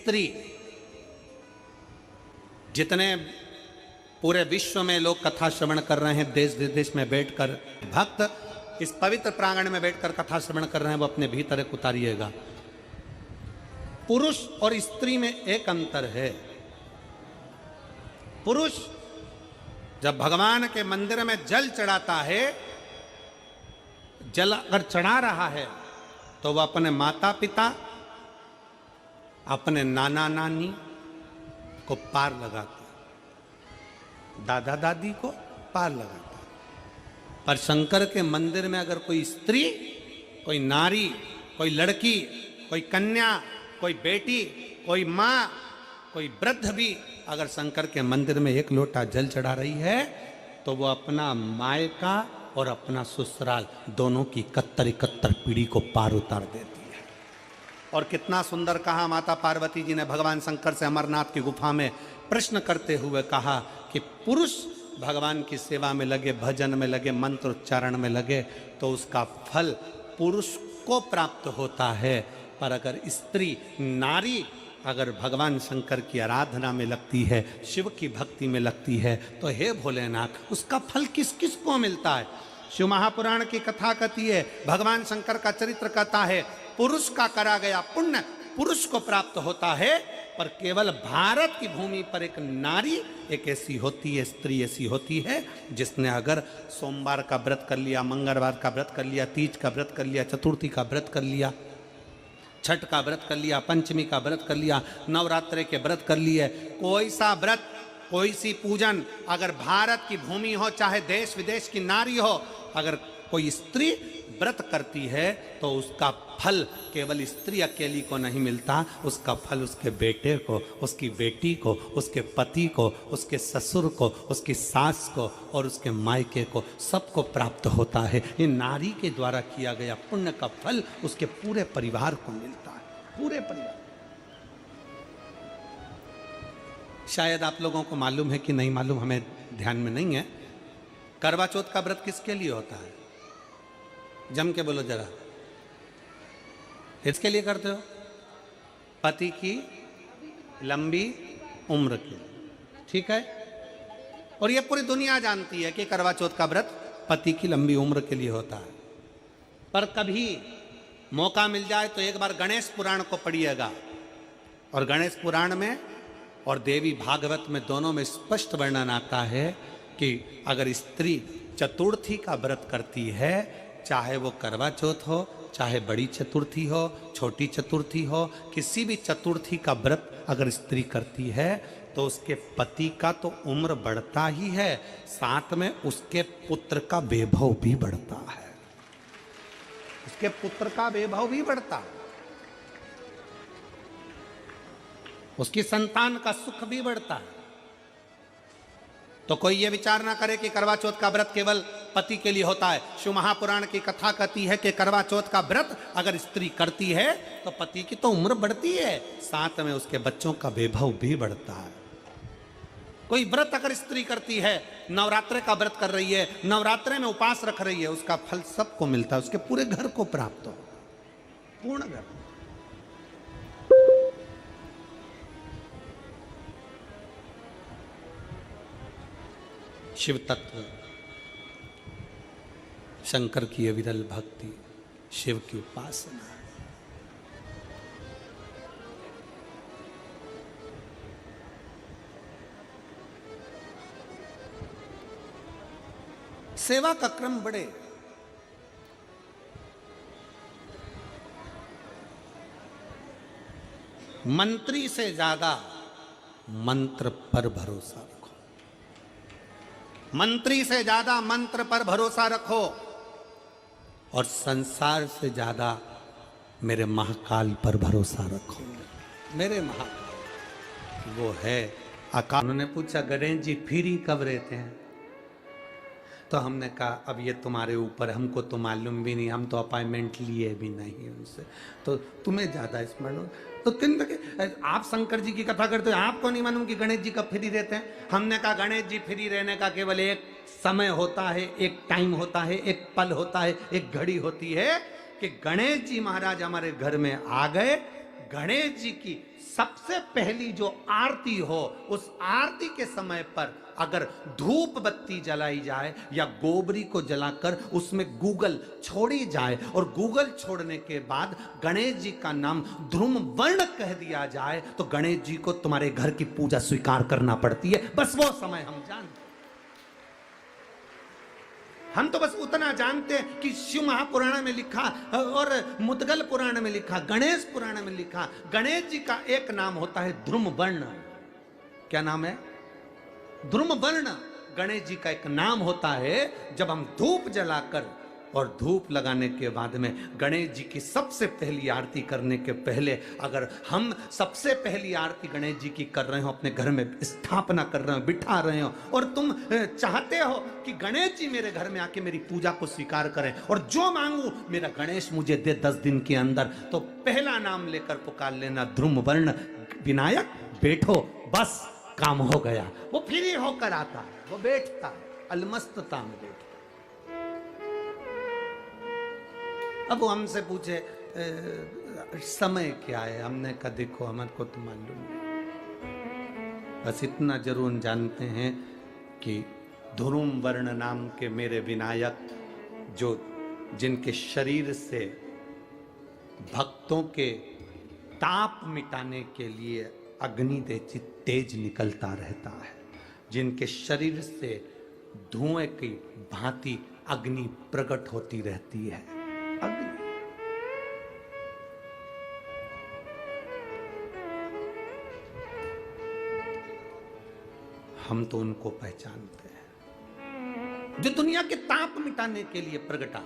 स्त्री, जितने पूरे विश्व में लोग कथा श्रवण कर रहे हैं, देश विदेश में बैठकर भक्त इस पवित्र प्रांगण में बैठकर कथा श्रवण कर रहे हैं, वो अपने भीतर एक उतारिएगा। पुरुष और स्त्री में एक अंतर है। पुरुष जब भगवान के मंदिर में जल चढ़ाता है, जल अगर चढ़ा रहा है तो वह अपने माता पिता, अपने नाना नानी को पार लगाता, दादा दादी को पार लगाता। पर शंकर के मंदिर में अगर कोई स्त्री, कोई नारी, कोई लड़की, कोई कन्या, कोई बेटी, कोई माँ, कोई वृद्ध भी अगर शंकर के मंदिर में एक लोटा जल चढ़ा रही है तो वो अपना मायका और अपना ससुराल दोनों की 71 पीढ़ी को पार उतार देती है। और कितना सुंदर कहा माता पार्वती जी ने भगवान शंकर से अमरनाथ की गुफा में प्रश्न करते हुए कहा कि पुरुष भगवान की सेवा में लगे, भजन में लगे, मंत्र उच्चारण में लगे तो उसका फल पुरुष को प्राप्त होता है, पर अगर स्त्री, नारी अगर भगवान शंकर की आराधना में लगती है, शिव की भक्ति में लगती है, तो हे भोलेनाथ उसका फल किस किस को मिलता है। शिव महापुराण की कथा कहती है, भगवान शंकर का चरित्र कहता है, पुरुष का करा गया पुण्य पुरुष को प्राप्त होता है, पर केवल भारत की भूमि पर एक नारी एक ऐसी होती है, स्त्री ऐसी होती है जिसने अगर सोमवार का व्रत कर लिया, मंगलवार का व्रत कर लिया, तीज का व्रत कर लिया, चतुर्थी का व्रत कर लिया, छठ का व्रत कर लिया, पंचमी का व्रत कर लिया, नवरात्रे के व्रत कर लिए, कोई सा व्रत, कोई सी पूजन अगर भारत की भूमि हो, चाहे देश विदेश की नारी हो, अगर कोई स्त्री व्रत करती है तो उसका फल केवल स्त्री अकेली को नहीं मिलता, उसका फल उसके बेटे को, उसकी बेटी को, उसके पति को, उसके ससुर को, उसकी सास को और उसके मायके को, सबको प्राप्त होता है। ये नारी के द्वारा किया गया पुण्य का फल उसके पूरे परिवार को मिलता है, पूरे परिवार। शायद आप लोगों को मालूम है कि नहीं मालूम, हमें ध्यान में नहीं है, करवा चौथ का व्रत किसके लिए होता है? जम के बोलो जरा, इसके लिए करते हो? पति की लंबी उम्र के लिए, ठीक है। और ये पूरी दुनिया जानती है कि करवा चौथ का व्रत पति की लंबी उम्र के लिए होता है। पर कभी मौका मिल जाए तो एक बार गणेश पुराण को पढ़िएगा, और गणेश पुराण में और देवी भागवत में दोनों में स्पष्ट वर्णन आता है कि अगर स्त्री चतुर्थी का व्रत करती है, चाहे वो करवा चौथ हो, चाहे बड़ी चतुर्थी हो, छोटी चतुर्थी हो, किसी भी चतुर्थी का व्रत अगर स्त्री करती है तो उसके पति का तो उम्र बढ़ता ही है, साथ में उसके पुत्र का वैभव भी बढ़ता है, उसके पुत्र का वैभव भी बढ़ता है, उसकी संतान का सुख भी बढ़ता है। तो कोई ये विचार ना करे कि करवा चौथ का व्रत केवल पति के लिए होता है। शिव महापुराण की कथा कहती है कि करवा चौथ का व्रत अगर स्त्री करती है तो पति की तो उम्र बढ़ती है, साथ में उसके बच्चों का वैभव भी बढ़ता है। कोई व्रत अगर स्त्री करती है, नवरात्रे का व्रत कर रही है, नवरात्रे में उपवास रख रही है, उसका फल सबको मिलता है, उसके पूरे घर को प्राप्त हो, पूर्ण घर। शिव तत्व, शंकर की अविरल भक्ति, शिव की उपासना, सेवा का क्रम बढ़े। मंत्री से ज्यादा मंत्र पर भरोसा रखो, मंत्री से ज्यादा मंत्र पर भरोसा रखो, और संसार से ज्यादा मेरे महाकाल पर भरोसा रखो। मेरे महाकाल वो है आकाश। उन्होंने पूछा, गणेश जी फ्री कब रहते हैं? तो हमने कहा अब ये तुम्हारे ऊपर, हमको तो मालूम भी नहीं, हम तो अपॉइंटमेंट लिए भी नहीं उनसे, तो तुम्हें ज्यादा स्मरण। तो किन आप शंकर जी की कथा करते हो, आपको नहीं मालूम कि गणेश जी कब फ्री रहते हैं? हमने कहा गणेश जी फ्री रहने का केवल एक समय होता है, एक टाइम होता है, एक पल होता है, एक घड़ी होती है कि गणेश जी महाराज हमारे घर में आ गए, गणेश जी की सबसे पहली जो आरती हो, उस आरती के समय पर अगर धूप बत्ती जलाई जाए या गोबरी को जलाकर उसमें गूगल छोड़ी जाए और गूगल छोड़ने के बाद गणेश जी का नाम ध्रुम वर्ण कह दिया जाए, तो गणेश जी को तुम्हारे घर की पूजा स्वीकार करना पड़ती है। बस वो समय हम जानते, हम तो बस उतना जानते हैं कि शिव महापुराण में लिखा और मुद्गल पुराण में लिखा, गणेश पुराण में लिखा, गणेश जी का एक नाम होता है ध्रुम वर्ण। क्या नाम है? ध्रुम वर्ण गणेश जी का एक नाम होता है। जब हम धूप जलाकर और धूप लगाने के बाद में गणेश जी की सबसे पहली आरती करने के पहले अगर हम सबसे पहली आरती गणेश जी की कर रहे हो, अपने घर में स्थापना कर रहे हो, बिठा रहे हो, और तुम चाहते हो कि गणेश जी मेरे घर में आके मेरी पूजा को स्वीकार करें और जो मांगू मेरा गणेश मुझे दे 10 दिन के अंदर, तो पहला नाम लेकर पुकार लेना ध्रुम वर्ण विनायक, बैठो, बस काम हो गया। वो फ्री होकर आता है, वो बैठता है, अलमस्तता में बैठता। अब वो हमसे पूछे समय क्या है, हमने कहा देखो हमारे को तो मालूम नहीं, बस इतना जरूर जानते हैं कि ध्रुम वर्ण नाम के मेरे विनायक, जो जिनके शरीर से भक्तों के ताप मिटाने के लिए अग्नि तेज निकलता रहता है, जिनके शरीर से धुएं की भांति अग्नि प्रकट होती रहती है। अग्नि हम तो उनको पहचानते हैं जो दुनिया के ताप मिटाने के लिए प्रगटा,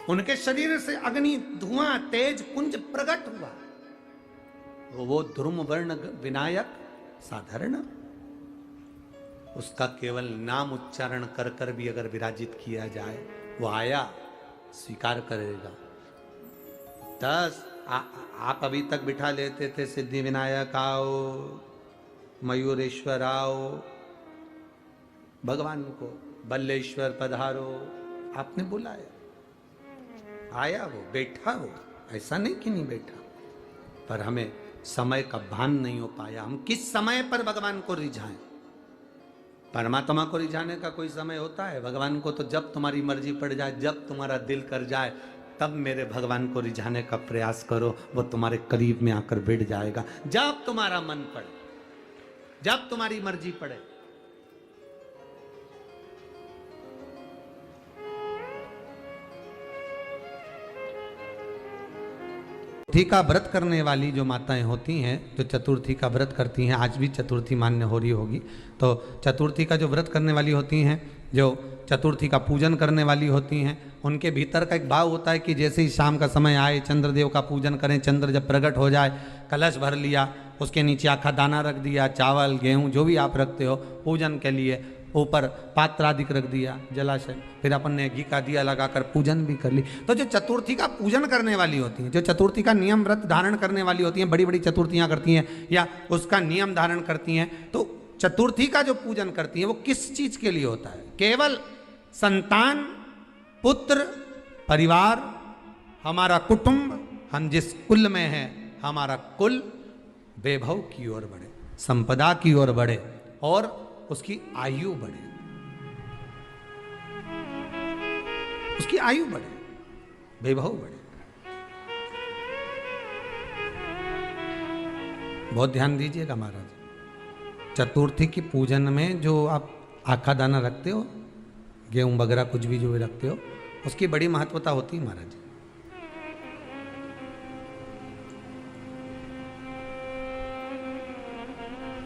उनके शरीर से अग्नि धुआं तेज पुंज प्रकट हुआ। वो ध्रुम वर्ण विनायक साधारण, उसका केवल नाम उच्चारण कर कर भी अगर विराजित किया जाए, वो आया स्वीकार करेगा। 10 आप अभी तक बिठा लेते थे सिद्धि विनायक आओ, मयूरेश्वर आओ, भगवान को बल्लेश्वर पधारो, आपने बुलाया, आया वो, बैठा वो, ऐसा नहीं कि नहीं बैठा, पर हमें समय का भान नहीं हो पाया। हम किस समय पर भगवान को रिझाएं? परमात्मा को रिझाने का कोई समय होता है? भगवान को तो जब तुम्हारी मर्जी पड़ जाए, जब तुम्हारा दिल कर जाए, तब मेरे भगवान को रिझाने का प्रयास करो, वो तुम्हारे करीब में आकर बैठ जाएगा। जब तुम्हारा मन पड़े, जब तुम्हारी मर्जी पड़े। चतुर्थी का व्रत करने वाली जो माताएं होती हैं, जो चतुर्थी का व्रत करती हैं, आज भी चतुर्थी मान्य हो रही होगी, तो चतुर्थी का जो व्रत करने वाली होती हैं, जो चतुर्थी का पूजन करने वाली होती हैं, उनके भीतर का एक भाव होता है कि जैसे ही शाम का समय आए, चंद्रदेव का पूजन करें, चंद्र जब प्रकट हो जाए, कलश भर लिया, उसके नीचे आखा दाना रख दिया, चावल गेहूँ जो भी आप रखते हो पूजन के लिए, ऊपर पात्र आदि रख दिया, जलाशय, फिर अपन ने घी का दिया लगाकर पूजन भी कर ली। तो जो चतुर्थी का पूजन करने वाली होती हैं, जो चतुर्थी का नियम व्रत धारण करने वाली होती हैं, बड़ी बड़ी चतुर्थियाँ करती हैं या उसका नियम धारण करती हैं, तो चतुर्थी का जो पूजन करती हैं वो किस चीज़ के लिए होता है? केवल संतान, पुत्र, परिवार, हमारा कुटुंब, हम जिस कुल में हैं, हमारा कुल वैभव की ओर बढ़े, संपदा की ओर बढ़े और उसकी आयु बढ़े, उसकी आयु बढ़े, वैभव बढ़े। बहुत ध्यान दीजिएगा महाराज, चतुर्थी की पूजन में जो आप आखा दाना रखते हो, गेहूं वगैरह कुछ भी जो भी रखते हो, उसकी बड़ी महत्वता होती है महाराज।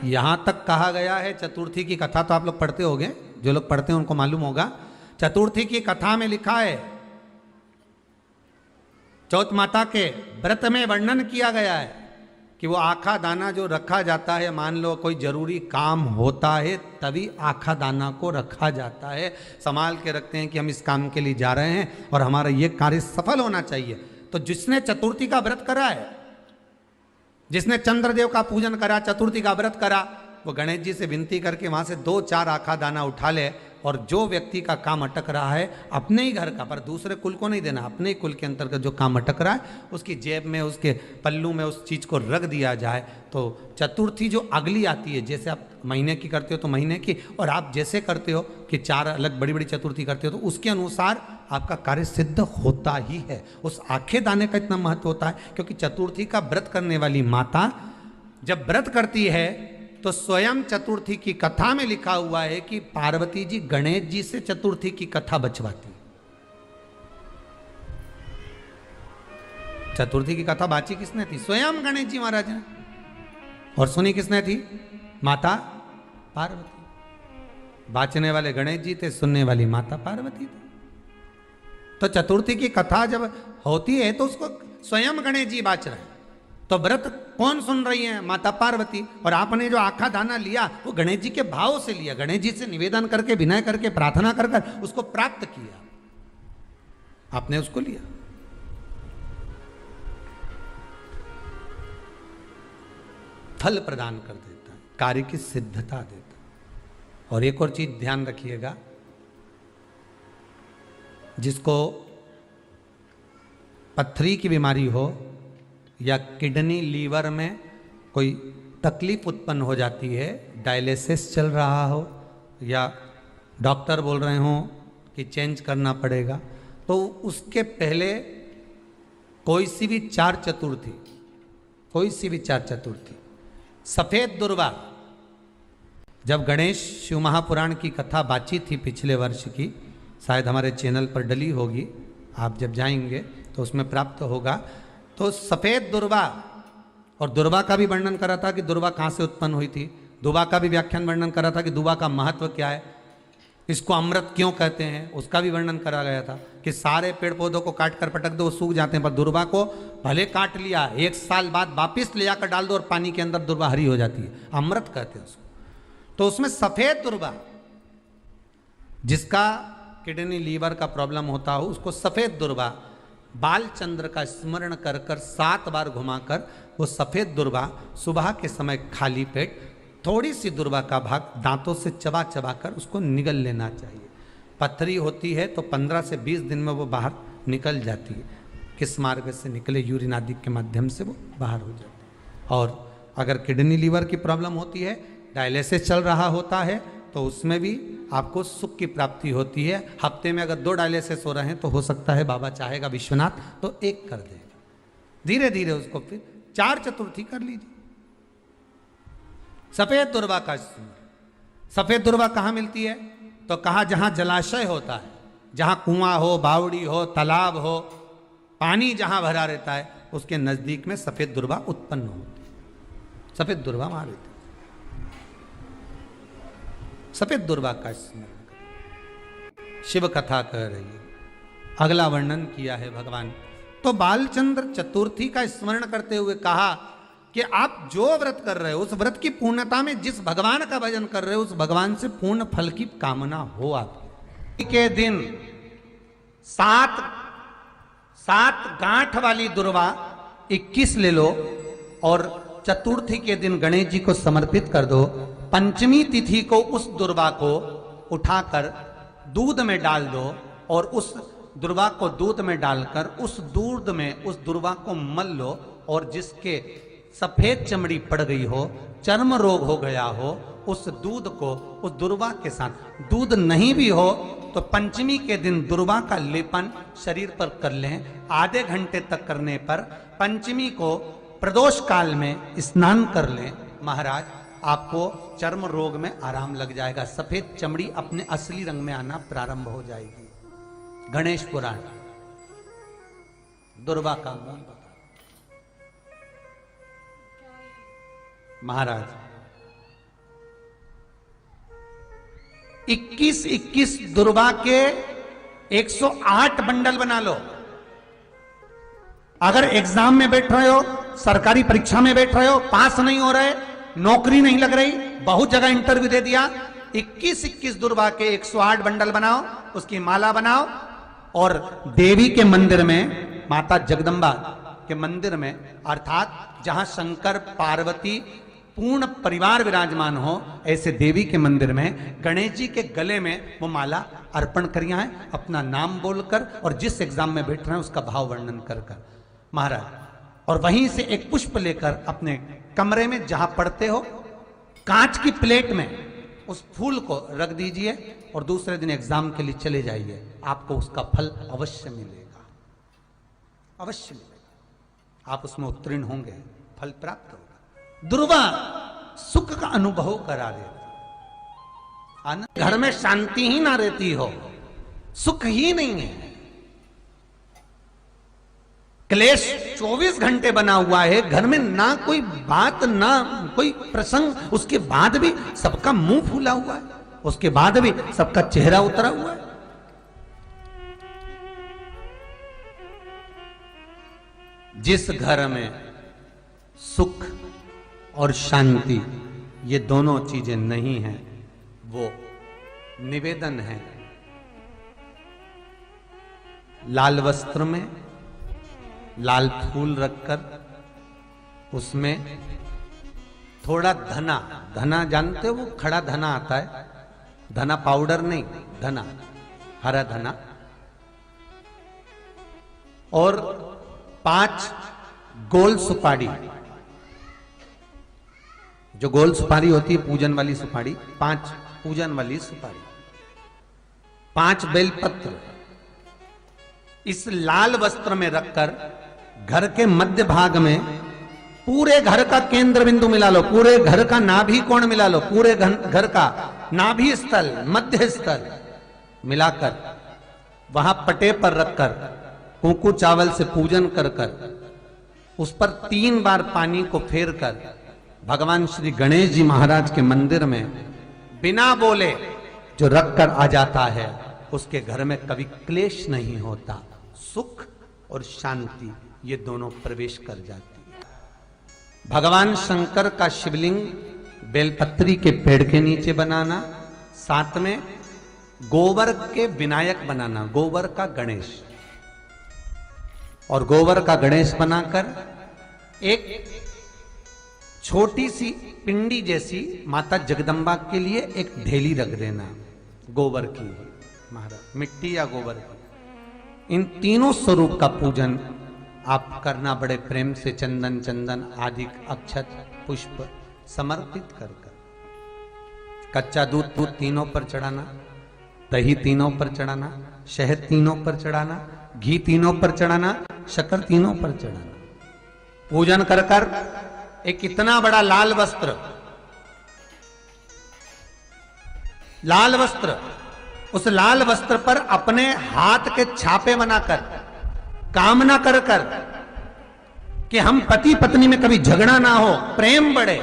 यहां तक कहा गया है, चतुर्थी की कथा तो आप लोग पढ़ते होंगे, जो लोग पढ़ते हैं उनको मालूम होगा, चतुर्थी की कथा में लिखा है, चौथ माता के व्रत में वर्णन किया गया है कि वो आखा दाना जो रखा जाता है, मान लो कोई जरूरी काम होता है तभी आखा दाना को रखा जाता है, संभाल के रखते हैं कि हम इस काम के लिए जा रहे हैं और हमारा ये कार्य सफल होना चाहिए। तो जिसने चतुर्थी का व्रत करा है, जिसने चंद्रदेव का पूजन करा, चतुर्थी का व्रत करा, वो गणेश जी से विनती करके वहां से 2-4 आखा दाना उठा ले और जो व्यक्ति का काम अटक रहा है अपने ही घर का, पर दूसरे कुल को नहीं देना, अपने ही कुल के अंतर्गत जो काम अटक रहा है उसकी जेब में, उसके पल्लू में उस चीज़ को रख दिया जाए। तो चतुर्थी जो अगली आती है, जैसे आप महीने की करते हो तो महीने की, और आप जैसे करते हो कि 4 अलग बड़ी बड़ी चतुर्थी करते हो तो उसके अनुसार आपका कार्य सिद्ध होता ही है। उस आखे दाने का इतना महत्व होता है क्योंकि चतुर्थी का व्रत करने वाली माता जब व्रत करती है तो स्वयं चतुर्थी की कथा में लिखा हुआ है कि पार्वती जी गणेश जी से चतुर्थी की कथा बचवाती। चतुर्थी की कथा बाची किसने थी? स्वयं गणेश जी महाराज ने। और सुनी किसने थी? माता पार्वती। बाचने वाले गणेश जी थे, सुनने वाली माता पार्वती थी। तो चतुर्थी की कथा जब होती है तो उसको स्वयं गणेश जी बाच रहे हैं। तो व्रत कौन सुन रही है? माता पार्वती। और आपने जो आखा दाना लिया वो गणेश जी के भाव से लिया, गणेश जी से निवेदन करके, विनय करके, प्रार्थना कर कर उसको प्राप्त किया, आपने उसको लिया। फल प्रदान कर देता है, कार्य की सिद्धता देता है। और एक और चीज ध्यान रखिएगा, जिसको पथरी की बीमारी हो या किडनी लीवर में कोई तकलीफ उत्पन्न हो जाती है, डायलिसिस चल रहा हो या डॉक्टर बोल रहे हो कि चेंज करना पड़ेगा, तो उसके पहले कोई सी भी 4 चतुर्थी, कोई सी भी 4 चतुर्थी, सफेद दुर्वा, जब गणेश शिव महापुराण की कथा बातचीत थी पिछले वर्ष की, शायद हमारे चैनल पर डली होगी, आप जब जाएंगे तो उसमें प्राप्त होगा। तो सफेद दुर्वा, और दुर्वा का भी वर्णन करा था कि दुर्वा कहाँ से उत्पन्न हुई थी, दुबा का भी व्याख्यान वर्णन करा था कि दुबा का महत्व क्या है, इसको अमृत क्यों कहते हैं, उसका भी वर्णन करा गया था कि सारे पेड़ पौधों को काट कर पटक दो वो सूख जाते हैं, पर दुर्वा को भले काट लिया 1 साल बाद वापिस ले जाकर डाल दो और पानी के अंदर दुर्वा हरी हो जाती है, अमृत कहते हैं उसको। तो उसमें सफेद दुर्वा, जिसका किडनी लीवर का प्रॉब्लम होता हो उसको सफेद दुर्वा, बालचंद्र का स्मरण कर कर 7 बार घुमाकर वो सफेद दुर्वा सुबह के समय खाली पेट थोड़ी सी दुर्वा का भाग दांतों से चबा चबा कर उसको निगल लेना चाहिए। पथरी होती है तो 15 से 20 दिन में वो बाहर निकल जाती है, किस मार्ग से निकले, यूरिन आदि के माध्यम से वो बाहर हो जाती है। और अगर किडनी लीवर की प्रॉब्लम होती है, डायलिसिस चल रहा होता है, तो उसमें भी आपको सुख की प्राप्ति होती है। हफ्ते में अगर 2 डायलिसिस हो रहे हैं तो हो सकता है बाबा चाहेगा विश्वनाथ तो 1 कर देगा, धीरे धीरे उसको फिर 4 चतुर्थी कर लीजिए। सफेद दुर्वा का, सफेद दुर्वा कहाँ मिलती है? तो कहा जहां जलाशय होता है, जहां कुआं हो, बावड़ी हो, तालाब हो, पानी जहां भरा रहता है, उसके नजदीक में सफेद दुर्वा उत्पन्न होती है। सफेद दुर्वा वहां रहती है। सफेद दुर्वा का स्मरण शिव कथा कह रही है। अगला वर्णन किया है भगवान। तो बालचंद्र चतुर्थी का स्मरण करते हुए कहा कि आप जो व्रत कर रहे हो उस व्रत की पूर्णता में जिस भगवान का भजन कर रहे हो उस भगवान से पूर्ण फल की कामना हो आपकी। के दिन 7 गांठ वाली दुर्वा 21 ले लो और चतुर्थी के दिन गणेश जी को समर्पित कर दो। पंचमी तिथि को उस दुर्वा को उठाकर दूध में डाल दो और उस दुर्वा को दूध में डालकर उस दूध में उस दुर्वा को मल लो, और जिसके सफेद चमड़ी पड़ गई हो, चर्म रोग हो गया हो, उस दूध को उस दुर्वा के साथ, दूध नहीं भी हो तो पंचमी के दिन दुर्वा का लेपन शरीर पर कर लें। आधे घंटे तक करने पर पंचमी को प्रदोष काल में स्नान कर लें। महाराज आपको चर्म रोग में आराम लग जाएगा, सफेद चमड़ी अपने असली रंग में आना प्रारंभ हो जाएगी। गणेश पुराण दुर्वा का मूल बता। महाराज 21 दुर्वा के 108 बंडल बना लो। अगर एग्जाम में बैठ रहे हो, सरकारी परीक्षा में बैठ रहे हो, पास नहीं हो रहे, नौकरी नहीं लग रही, बहुत जगह इंटरव्यू दे दिया, 21 दुर्वा के 108 बंडल बनाओ, उसकी माला बनाओ और देवी के मंदिर में, माता जगदम्बा के मंदिर में, अर्थात जहां शंकर पार्वती पूर्ण परिवार विराजमान हो, ऐसे देवी के मंदिर में गणेश जी के गले में वो माला अर्पण करिया है, अपना नाम बोलकर और जिस एग्जाम में बैठ रहे हैं उसका भाव वर्णन कर कर महाराज, और वहीं से एक पुष्प लेकर अपने कमरे में जहां पढ़ते हो कांच की प्लेट में उस फूल को रख दीजिए और दूसरे दिन एग्जाम के लिए चले जाइए, आपको उसका फल अवश्य मिलेगा, अवश्य मिलेगा, आप उसमें उत्तीर्ण होंगे, फल प्राप्त होगा। दुर्वा सुख का अनुभव करा देता, आनंद घर में शांति ही ना रहती हो, सुख ही नहीं है, क्लेश 24 घंटे बना हुआ है घर में, ना कोई बात ना कोई प्रसंग, उसके बाद भी सबका मुंह फूला हुआ है, उसके बाद भी सबका चेहरा उतरा हुआ है। जिस घर में सुख और शांति ये दोनों चीजें नहीं हैं, वो निवेदन है लाल वस्त्र में लाल फूल रखकर उसमें थोड़ा धना, धना जानते हो वो खड़ा धना आता है, धना पाउडर नहीं, धना हरा धना, और 5 गोल सुपारी, जो गोल सुपारी होती है पूजन वाली सुपारी, 5 पूजन वाली सुपारी, 5 बेलपत्र इस लाल वस्त्र में रखकर घर के मध्य भाग में पूरे घर का केंद्र बिंदु मिला लो, पूरे घर का नाभि कोण मिला लो, पूरे घर का नाभि स्थल मध्य स्थल मिलाकर वहां पटे पर रखकर कुंकू चावल से पूजन कर कर उस पर 3 बार पानी को फेर कर भगवान श्री गणेश जी महाराज के मंदिर में बिना बोले जो रखकर आ जाता है, उसके घर में कभी क्लेश नहीं होता, सुख और शांति ये दोनों प्रवेश कर जाती है। भगवान शंकर का शिवलिंग बेलपत्री के पेड़ के नीचे बनाना, साथ में गोबर के विनायक बनाना, गोबर का गणेश, और गोबर का गणेश बनाकर एक छोटी सी पिंडी जैसी माता जगदम्बा के लिए एक ढेली रख देना गोबर की, महाराज मिट्टी या गोबर की। इन तीनों स्वरूप का पूजन आप करना बड़े प्रेम से, चंदन चंदन आदि अक्षत पुष्प समर्पित कर कर, कच्चा दूध तीनों पर चढ़ाना, दही तीनों पर चढ़ाना, शहद तीनों पर चढ़ाना, घी तीनों पर चढ़ाना, शक्कर तीनों पर चढ़ाना, पूजन कर कर एक इतना बड़ा लाल वस्त्र, लाल वस्त्र, उस लाल वस्त्र पर अपने हाथ के छापे बनाकर कामना कर कर कि हम पति पत्नी में कभी झगड़ा ना हो, प्रेम बढ़े,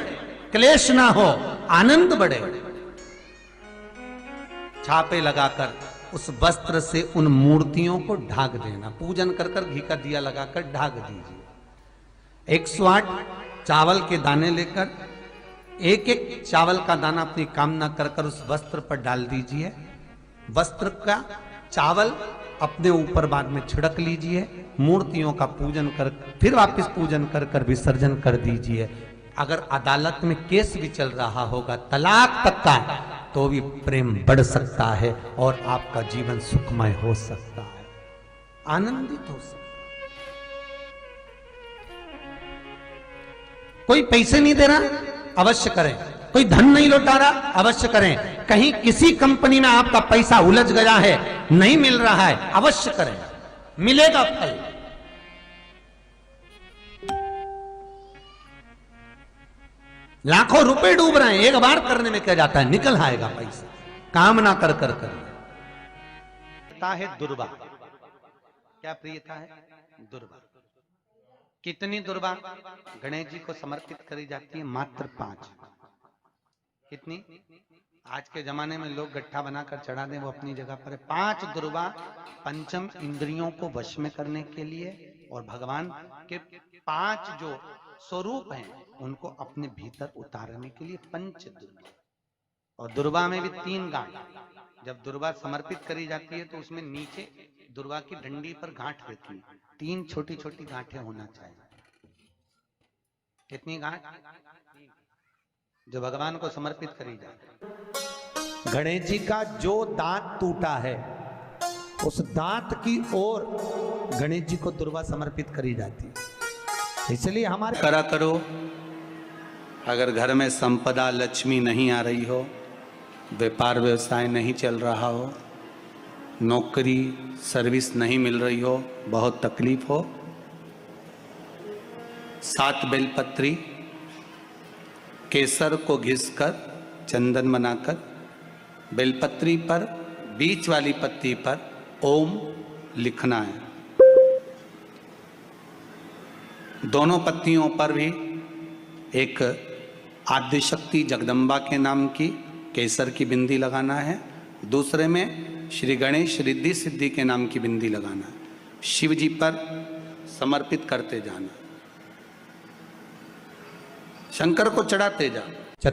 क्लेश ना हो, आनंद बढ़े, छापे लगाकर उस वस्त्र से उन मूर्तियों को ढाक देना, पूजन कर कर घी का दिया लगाकर ढाक दीजिए। 108 चावल के दाने लेकर एक एक चावल का दाना अपनी कामना कर कर उस वस्त्र पर डाल दीजिए, वस्त्र का चावल अपने ऊपर बाद में छिड़क लीजिए, मूर्तियों का पूजन कर फिर वापस पूजन कर कर विसर्जन कर दीजिए। अगर अदालत में केस भी चल रहा होगा तलाक तक का, तो भी प्रेम बढ़ सकता है और आपका जीवन सुखमय हो सकता है, आनंदित हो सकता है। कोई पैसे नहीं दे रहा, अवश्य करें, कोई धन नहीं लौटा रहा, अवश्य करें, कहीं किसी कंपनी में आपका पैसा उलझ गया है, नहीं मिल रहा है, अवश्य करें, मिलेगा फल। लाखों रुपए डूब रहे हैं, एक बार करने में क्या जाता है, निकल आएगा पैसा, कामना कर कर है दुर्वा, क्या प्रियता है दुर्वा। कितनी दुर्वा गणेश जी को समर्पित करी जाती है? मात्र 5। कितनी? आज के जमाने में लोग गट्ठा बनाकर चढ़ा दें, वो अपनी जगह पर है। 5 दुर्वा पंचम इंद्रियों को वश में करने के लिए और भगवान के 5 जो स्वरूप हैं उनको अपने भीतर उतारने के लिए पंच दुर्वा। और दुर्वा में भी 3 गांठ। जब दुर्वा समर्पित करी जाती है तो उसमें नीचे दुर्वा की डंडी पर गांठ रहती है, 3 छोटी छोटी गांठें होना चाहिए। कितनी गांठ? जो भगवान को समर्पित करी जाती। गणेश जी का जो दांत टूटा है उस दांत की ओर गणेश जी को दुर्वा समर्पित करी जाती है। इसलिए हमारे करा करो। अगर घर में संपदा लक्ष्मी नहीं आ रही हो, व्यापार व्यवसाय नहीं चल रहा हो, नौकरी सर्विस नहीं मिल रही हो, बहुत तकलीफ हो, 7 बेलपत्री केसर को घिसकर चंदन बनाकर बेलपत्री पर बीच वाली पत्ती पर ओम लिखना है। दोनों पत्तियों पर भी एक आदिशक्ति जगदम्बा के नाम की केसर की बिंदी लगाना है, दूसरे में श्री गणेश रिद्धि सिद्धि के नाम की बिंदी लगाना है। शिव जी पर समर्पित करते जाना, शंकर को चढ़ाते जाना।